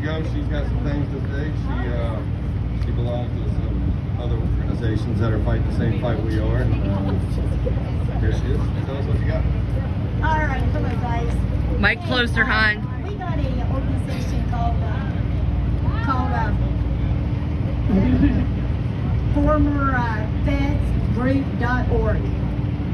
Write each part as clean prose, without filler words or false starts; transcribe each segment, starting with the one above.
go. She's got some things to say. She belongs to some other organizations that are fighting the same fight we are. Here she is. Tell us what you got. All right, hello guys. Mike closer, hon. We got a organization called formervetsgroup.org.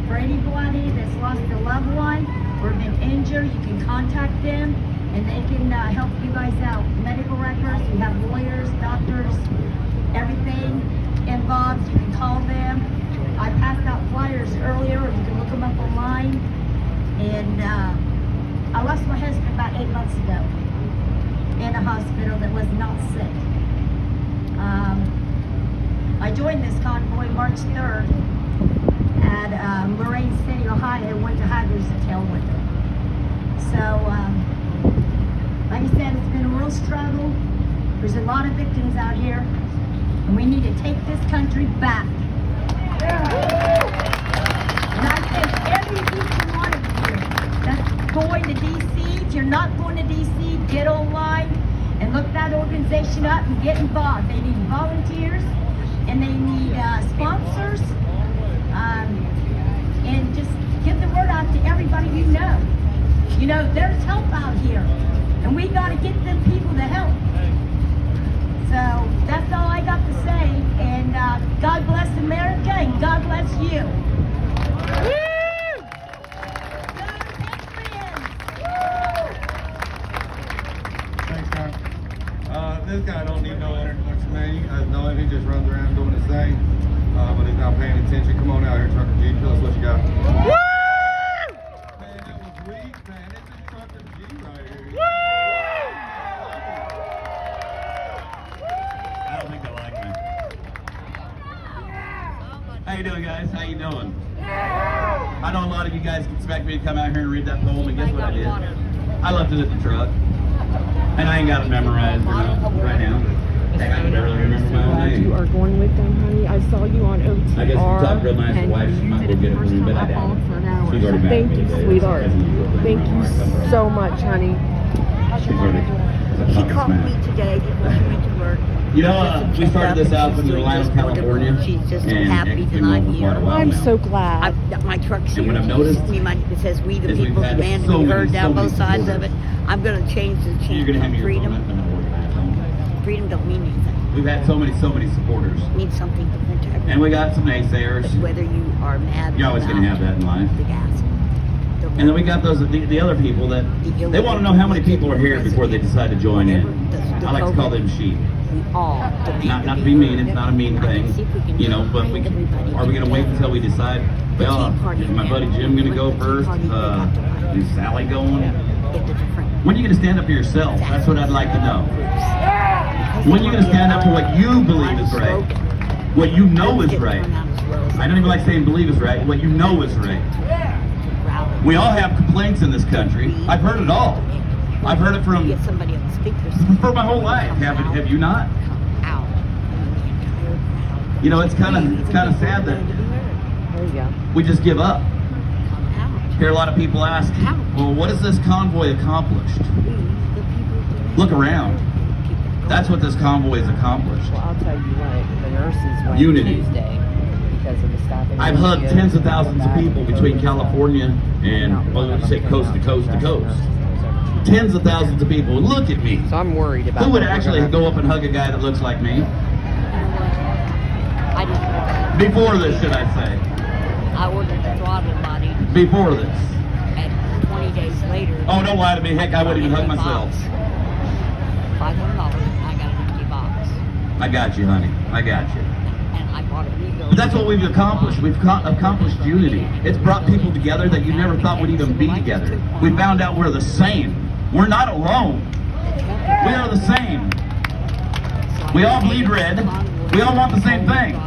For anybody that's lost a loved one or been injured, you can contact them and they can help you guys out. Medical records, we have lawyers, doctors, everything involved. You can call them. I passed out flyers earlier, or you can look them up online. And I lost my husband about 8 months ago in a hospital that was not sick. I joined this convoy March 3rd at Moraine City, Ohio, went to Hager's Tail with her. So, like I said, it's been a real struggle. There's a lot of victims out here, and we need to take this country back. And I thank every each one of you that's going to DC. If you're not going to DC, get online and look that organization up and get involved. They need volunteers and they need sponsors, and just give the word out to everybody you know. You know, there's help out here, and we got to get them people to help. So that's all I got to say, and God bless America and God bless you. Thanks, Tom. This guy don't need no introduction, man. You guys know him. He just runs around doing his thing, but he's not paying attention. Come on out here, Trucker G. Tell us what you got. Woo! Man, that was weak, man. This is Trucker G right here. Woo! I don't think they like me. How you doing, guys? How you doing? I know a lot of you guys expect me to come out here and read that poem, and guess what I did? I left it at the truck. And I ain't got it memorized right now. Heck, I can barely remember my own name. You are going with them, honey. I saw you on OTR. I guess you talked real nice to wife. She might go get it for me, but I doubt it. She's already mad at Thank me you, today. sweetheart. Thank you so much, honey. She's already She fucking called me smashed. today before she went to work. You know, we started this out in Orlando, California. She's just and happy it's been tonight going for quite a here. while I'm now. so glad. My truck's And here. what I've noticed it says "We the is we've People" had demand so to be many- heard down so many both sides of it. supporters. I'm going to change the You're gonna hand me chant. your phone. Freedom. Freedom don't mean anything. We've had so many supporters. It means something to protect. And we got some naysayers. But whether you are mad, You're always gonna have that in life. The gas. And then we got the other people that they want to know how many people are here before they decide to join in. I like to call them sheep. We all. Not to be mean, it's not a mean thing, you know. But are we going to wait until we decide? Well, is my buddy Jim going to go first? Is Sally going? When are you going to stand up for yourself? That's what I'd like to know. When are you going to stand up for what you believe is right? What you know is right? I don't even like saying believe is right. What you know is right. We all have complaints in this country. I've heard it all. I've heard it from for my whole life. Have you not? You know, it's kind of sad that There you go. we just give up. Hear a lot of people ask, well, what has this convoy accomplished? Look around. That's what this convoy has accomplished. Well, I'll tell you what, the nurses went Unity. Tuesday because of the staffing. I've hugged tens of thousands of people between California and, well, let's say coast to coast to coast. Tens of thousands of people. Look at me. So I'm worried about Who would what we're actually gonna- go up and hug a guy that looks like me? I didn't. Before this, should I say? I ordered the throttle body, Before this. and 20 days later. Oh, don't lie to me. Heck, I wouldn't even hug myself. $500. I got an empty box, I got you, honey. I got you. and I bought a rebuild. But that's what we've accomplished. We've accomplished unity. It's brought people together that you never thought would even be together. We found out we're the same. We're not alone. We are the same. We all bleed red. We all want the same thing.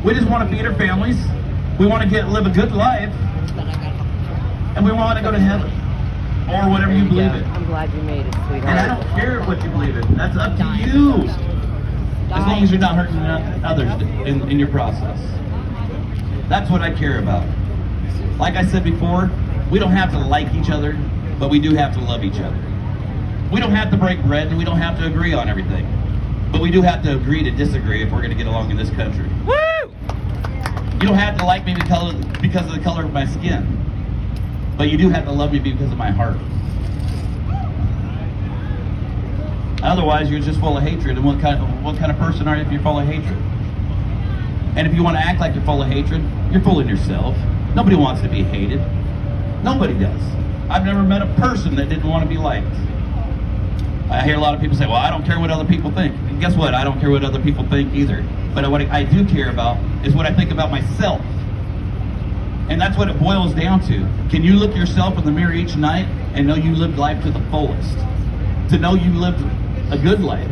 We just want to feed our families. We want to live a good life. And we want to go to heaven. Or whatever you believe in. I'm glad you made it, sweetheart. And I don't care what you believe in. That's up to you. As long as you're not hurting others in your process. That's what I care about. Like I said before, we don't have to like each other, but we do have to love each other. We don't have to break bread and we don't have to agree on everything. But we do have to agree to disagree if we're going to get along in this country. Woo! You don't have to like me because of the color of my skin. But you do have to love me because of my heart. Otherwise, you're just full of hatred. And what kind of person are you if you're full of hatred? And if you want to act like you're full of hatred, you're fooling yourself. Nobody wants to be hated. Nobody does. I've never met a person that didn't want to be liked. I hear a lot of people say, well, I don't care what other people think. And guess what? I don't care what other people think either. But what I do care about is what I think about myself. And that's what it boils down to. Can you look yourself in the mirror each night and know you lived life to the fullest? To know you lived a good life?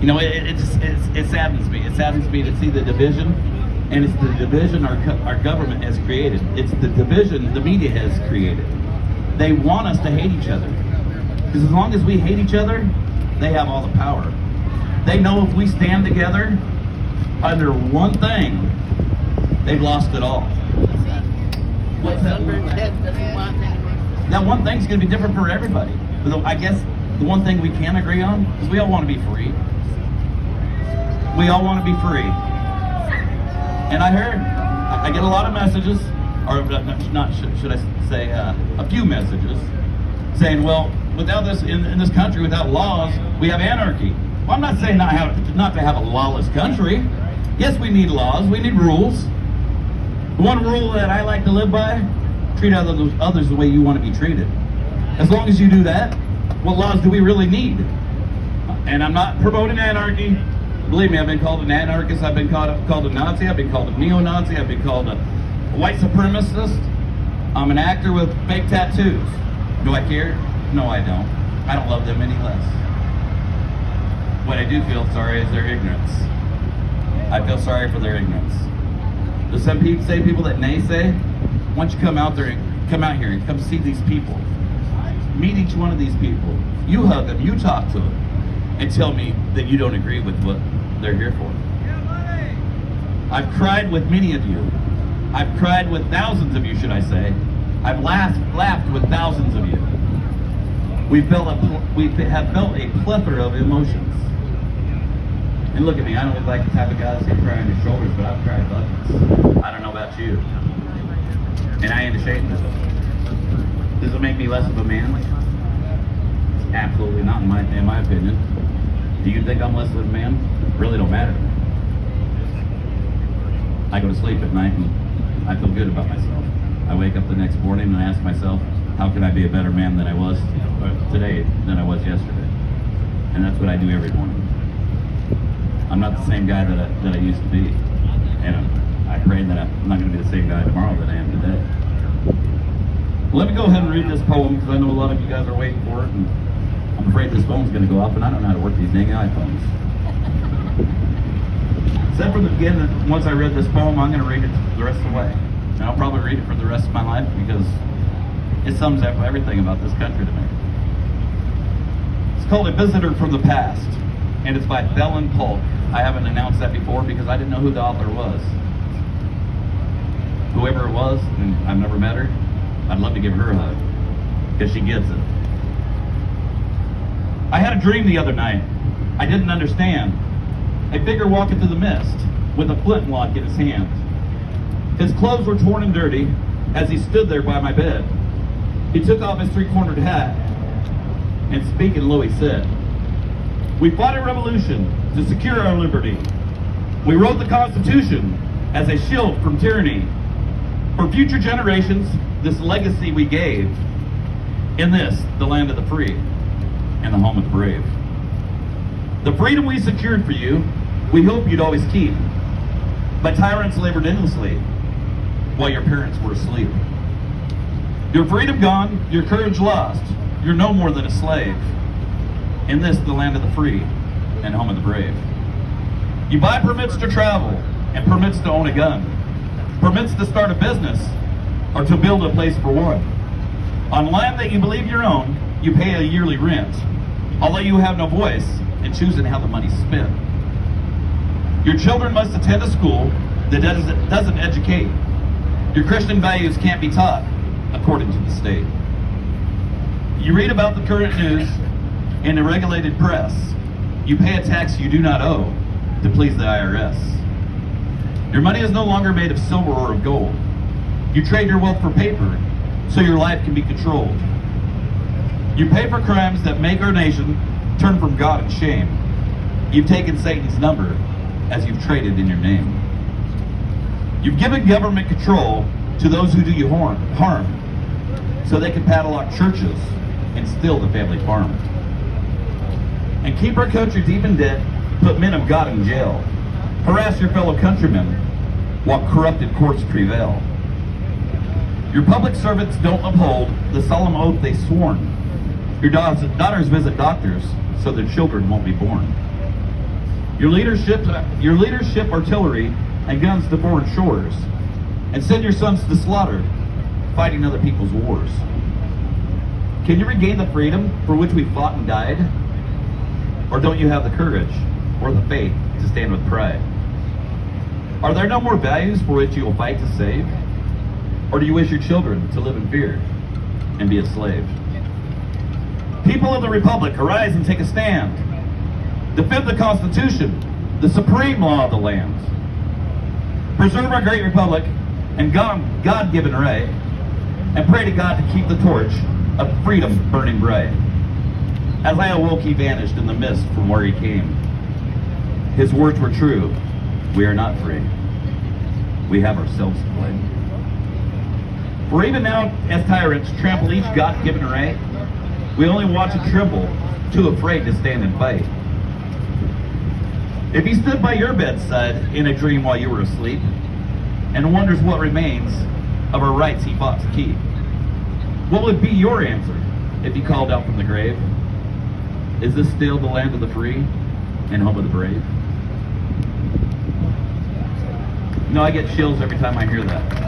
You know, it saddens me. It saddens me to see the division, and it's the division our government has created. It's the division the media has created. They want us to hate each other. Because as long as we hate each other, they have all the power. They know if we stand together under one thing, they've lost it all. What's that? That one thing's going to be different for everybody. But I guess the one thing we can agree on is we all want to be free. We all want to be free. And I get a lot of messages, or not should I say, a few messages, saying, well, without this, in this country, without laws, we have anarchy. Well, I'm not saying not to have a lawless country. Yes, we need laws, we need rules. The one rule that I like to live by, treat others the way you want to be treated. As long as you do that, what laws do we really need? And I'm not promoting anarchy. Believe me, I've been called an anarchist, I've been called a Nazi, I've been called a neo-Nazi, I've been called a white supremacist. I'm an actor with fake tattoos. Do I care? No, I don't. I don't love them any less. What I do feel sorry is their ignorance. I feel sorry for their ignorance. There's some people that naysay. Why don't you come out here and come see these people. Meet each one of these people. You hug them, you talk to them, and tell me that you don't agree with what they're here for. I've cried with many of you. I've cried with thousands of you, should I say. I've laughed with thousands of you. We have felt a plethora of emotions. And look at me, I don't look like the type of guy that's going to cry on your shoulders, but I've cried buckets. I don't know about you. And I ain't ashamed of it. Does it make me less of a man? Absolutely not, in my opinion. Do you think I'm less of a man? Really don't matter. I go to sleep at night and I feel good about myself. I wake up the next morning and I ask myself, how can I be a better man than I was today than I was yesterday? And that's what I do every morning. I'm not the same guy that I used to be. And I pray that I'm not going to be the same guy tomorrow that I am today. Well, let me go ahead and read this poem because I know a lot of you guys are waiting for it. And I'm afraid this phone's going to go off and I don't know how to work these dang iPhones. Except for the beginning, once I read this poem, I'm going to read it the rest of the way. And I'll probably read it for the rest of my life because it sums up everything about this country to me. It's called A Visitor from the Past, and it's by Felon Polk. I haven't announced that before because I didn't know who the author was. Whoever it was, and I've never met her, I'd love to give her a hug because she gets it. I had a dream the other night. I didn't understand. A figure walking through the mist with a flintlock in his hand. His clothes were torn and dirty as he stood there by my bed. He took off his three-cornered hat and speaking low he said, "We fought a revolution to secure our liberty. We wrote the Constitution as a shield from tyranny. For future generations, this legacy we gave. In this, the land of the free and the home of the brave. The freedom we secured for you, we hope you'd always keep. But tyrants labored endlessly while your parents were asleep. Your freedom gone, your courage lost. You're no more than a slave. In this, the land of the free and home of the brave. You buy permits to travel and permits to own a gun. Permits to start a business or to build a place for one. On land that you believe your own, you pay a yearly rent, although you have no voice in choosing how the money's spent. Your children must attend a school that doesn't educate. Your Christian values can't be taught. according to the state. You read about the current news in the regulated press. You pay a tax you do not owe to please the IRS. Your money is no longer made of silver or of gold. You trade your wealth for paper so your life can be controlled. You pay for crimes that make our nation turn from God in shame. You've taken Satan's number as you've traded in your name. You've given government control to those who do you harm so they can padlock churches and steal the family farm. And keep our country deep in debt, put men of God in jail, harass your fellow countrymen while corrupted courts prevail. Your public servants don't uphold the solemn oath they sworn. Your daughters visit doctors so their children won't be born. Your leadership artillery and guns to foreign shores, and send your sons to slaughter, fighting other people's wars. Can you regain the freedom for which we fought and died? Or don't you have the courage or the faith to stand with pride? Are there no more values for which you will fight to save? Or do you wish your children to live in fear and be enslaved? People of the Republic, arise and take a stand. Defend the Constitution, the supreme law of the land. Preserve our great Republic and God-given right, and pray to God to keep the torch of freedom burning bright. As I awoke, he vanished in the mist from where he came. His words were true. We are not free. We have ourselves to blame. For even now, as tyrants trample each God-given right, we only watch and tremble, too afraid to stand and fight. If he stood by your bedside in a dream while you were asleep, and wonders what remains of our rights he fought to keep, what would be your answer if he called out from the grave? Is this still the land of the free and home of the brave? No, I get chills every time I hear that.